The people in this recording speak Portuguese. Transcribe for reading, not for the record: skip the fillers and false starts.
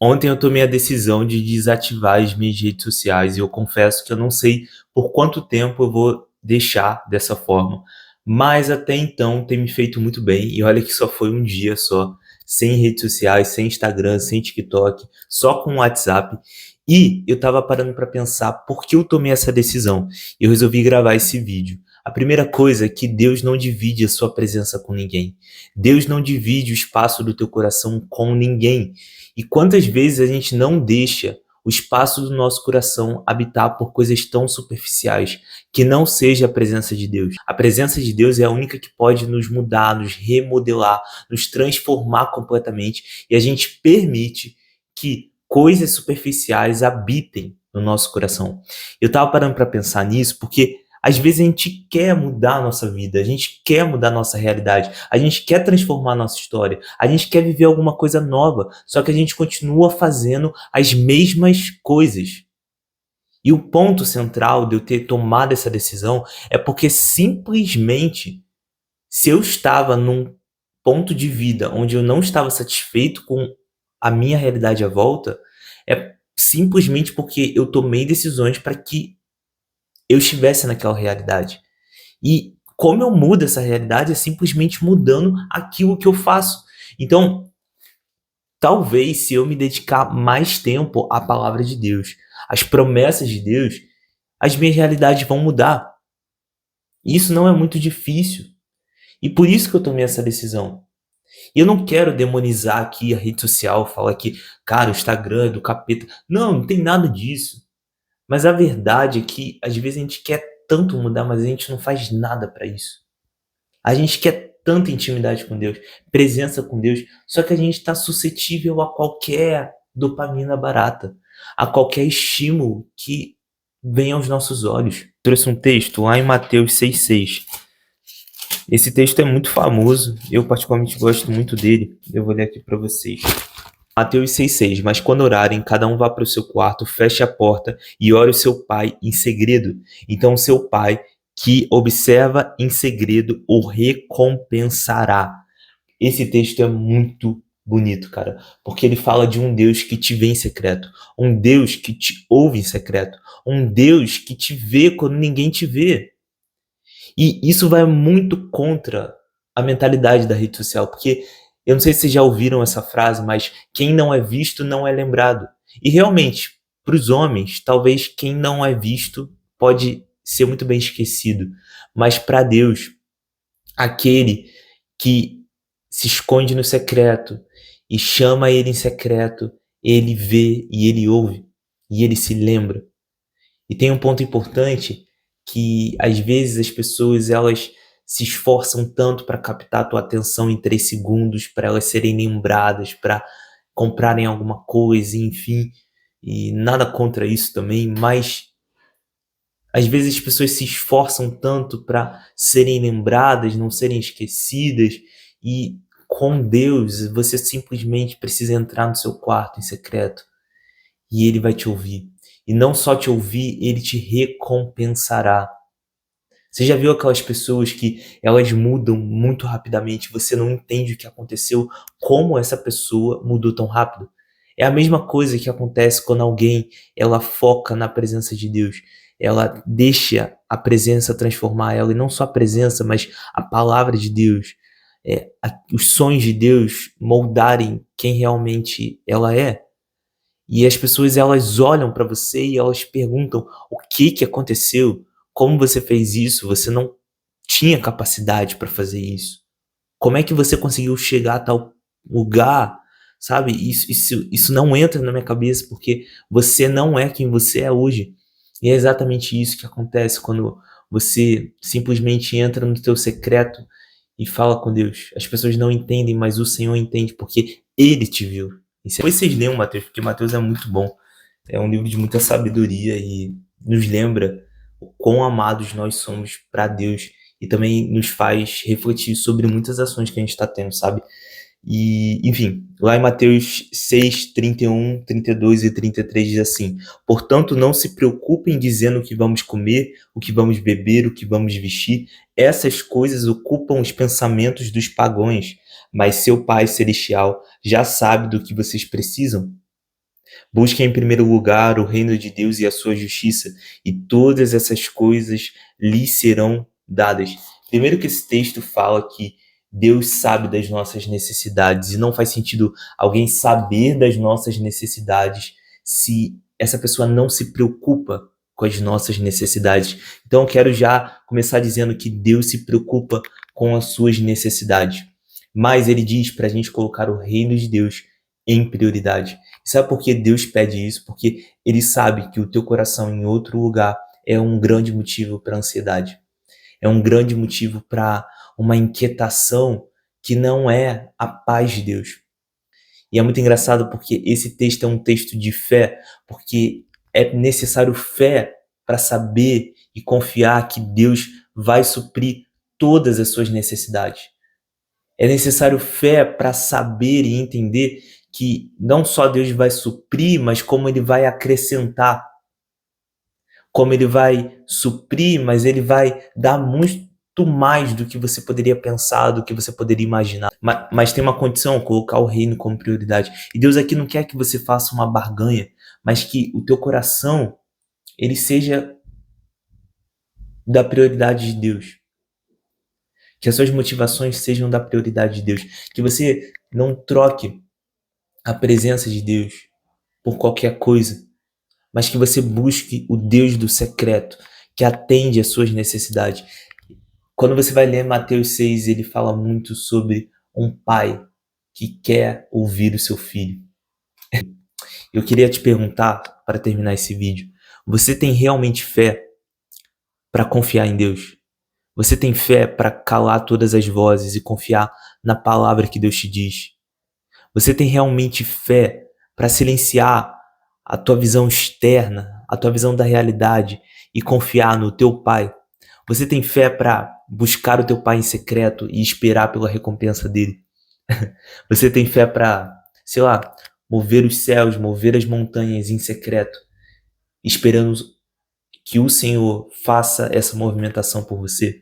ontem eu tomei a decisão de desativar as minhas redes sociais e eu confesso que eu não sei por quanto tempo eu vou deixar dessa forma, mas até então tem me feito muito bem e olha que só foi um dia só, sem redes sociais, sem Instagram, sem TikTok, só com o WhatsApp. E eu tava parando para pensar por que eu tomei essa decisão. E eu resolvi gravar esse vídeo. A primeira coisa é que Deus não divide a sua presença com ninguém. Deus não divide o espaço do teu coração com ninguém. E quantas vezes a gente não deixa o espaço do nosso coração habitar por coisas tão superficiais, que não seja a presença de Deus. A presença de Deus é a única que pode nos mudar, nos remodelar, nos transformar completamente, e a gente permite que coisas superficiais habitem no nosso coração. Eu tava parando para pensar nisso porque às vezes a gente quer mudar a nossa vida, a gente quer mudar a nossa realidade, a gente quer transformar a nossa história, a gente quer viver alguma coisa nova, só que a gente continua fazendo as mesmas coisas. E o ponto central de eu ter tomado essa decisão é porque simplesmente, se eu estava num ponto de vida onde eu não estava satisfeito com a minha realidade à volta, é simplesmente porque eu tomei decisões para que eu estivesse naquela realidade. E como eu mudo essa realidade é simplesmente mudando aquilo que eu faço. Então, talvez se eu me dedicar mais tempo à palavra de Deus, às promessas de Deus, as minhas realidades vão mudar. E isso não é muito difícil. E por isso que eu tomei essa decisão. E eu não quero demonizar aqui a rede social, falar que, cara, o Instagram é do capeta. Não, não tem nada disso. Mas a verdade é que às vezes a gente quer tanto mudar, mas a gente não faz nada para isso. A gente quer tanta intimidade com Deus, presença com Deus, só que a gente está suscetível a qualquer dopamina barata, a qualquer estímulo que vem aos nossos olhos. Trouxe um texto lá em Mateus 6,6. Esse texto é muito famoso, eu particularmente gosto muito dele. Eu vou ler aqui para vocês. Mateus 6,6. Mas quando orarem, cada um vá para o seu quarto, feche a porta e ore o seu pai em segredo. Então o seu pai, que observa em segredo, o recompensará. Esse texto é muito bonito, cara, porque ele fala de um Deus que te vê em secreto, um Deus que te ouve em secreto, um Deus que te vê quando ninguém te vê. E isso vai muito contra a mentalidade da rede social, porque eu não sei se vocês já ouviram essa frase, mas quem não é visto não é lembrado. E realmente, para os homens, talvez quem não é visto pode ser muito bem esquecido, mas para Deus, aquele que se esconde no secreto e chama ele em secreto, ele vê e ele ouve e ele se lembra. E tem um ponto importante que às vezes as pessoas elas se esforçam tanto para captar a tua atenção em 3 segundos, para elas serem lembradas, para comprarem alguma coisa, enfim, e nada contra isso também, mas às vezes as pessoas se esforçam tanto para serem lembradas, não serem esquecidas, e com Deus você simplesmente precisa entrar no seu quarto em secreto e ele vai te ouvir. E não só te ouvir, ele te recompensará. Você já viu aquelas pessoas que elas mudam muito rapidamente, você não entende o que aconteceu, como essa pessoa mudou tão rápido? É a mesma coisa que acontece quando alguém ela foca na presença de Deus. Ela deixa a presença transformar ela, e não só a presença, mas a palavra de Deus, os sonhos de Deus moldarem quem realmente ela é. E as pessoas elas olham para você e elas perguntam o que que aconteceu, como você fez isso, você não tinha capacidade para fazer isso. Como é que você conseguiu chegar a tal lugar, sabe? Isso não entra na minha cabeça porque você não é quem você é hoje. E é exatamente isso que acontece quando você simplesmente entra no teu secreto e fala com Deus. As pessoas não entendem, mas o Senhor entende porque Ele te viu. E depois vocês leiam Mateus, porque Mateus é muito bom. É um livro de muita sabedoria e nos lembra o quão amados nós somos para Deus e também nos faz refletir sobre muitas ações que a gente está tendo, sabe? E, enfim, lá em Mateus 6, 31, 32 e 33 diz assim: portanto, não se preocupem dizendo o que vamos comer, o que vamos beber, o que vamos vestir. Essas coisas ocupam os pensamentos dos pagãos, mas seu Pai Celestial já sabe do que vocês precisam. Busque em primeiro lugar o reino de Deus e a sua justiça, e todas essas coisas lhe serão dadas. Primeiro que esse texto fala que Deus sabe das nossas necessidades, e não faz sentido alguém saber das nossas necessidades se essa pessoa não se preocupa com as nossas necessidades. Então eu quero já começar dizendo que Deus se preocupa com as suas necessidades. Mas ele diz para a gente colocar o reino de Deus em prioridade. E sabe por que Deus pede isso? Porque ele sabe que o teu coração em outro lugar é um grande motivo para ansiedade. É um grande motivo para uma inquietação que não é a paz de Deus. E é muito engraçado porque esse texto é um texto de fé, porque é necessário fé para saber e confiar que Deus vai suprir todas as suas necessidades. É necessário fé para saber e entender que não só Deus vai suprir, mas como Ele vai acrescentar. Como Ele vai suprir, mas Ele vai dar muito mais do que você poderia pensar, do que você poderia imaginar. Mas tem uma condição, colocar o reino como prioridade. E Deus aqui não quer que você faça uma barganha, mas que o teu coração, ele seja da prioridade de Deus. Que as suas motivações sejam da prioridade de Deus. Que você não troque a presença de Deus por qualquer coisa, mas que você busque o Deus do secreto, que atende às suas necessidades. Quando você vai ler Mateus 6, ele fala muito sobre um pai que quer ouvir o seu filho. Eu queria te perguntar, para terminar esse vídeo, você tem realmente fé para confiar em Deus? Você tem fé para calar todas as vozes e confiar na palavra que Deus te diz? Você tem realmente fé para silenciar a tua visão externa, a tua visão da realidade e confiar no teu Pai? Você tem fé para buscar o teu Pai em secreto e esperar pela recompensa dele? Você tem fé para, sei lá, mover os céus, mover as montanhas em secreto, esperando que o Senhor faça essa movimentação por você?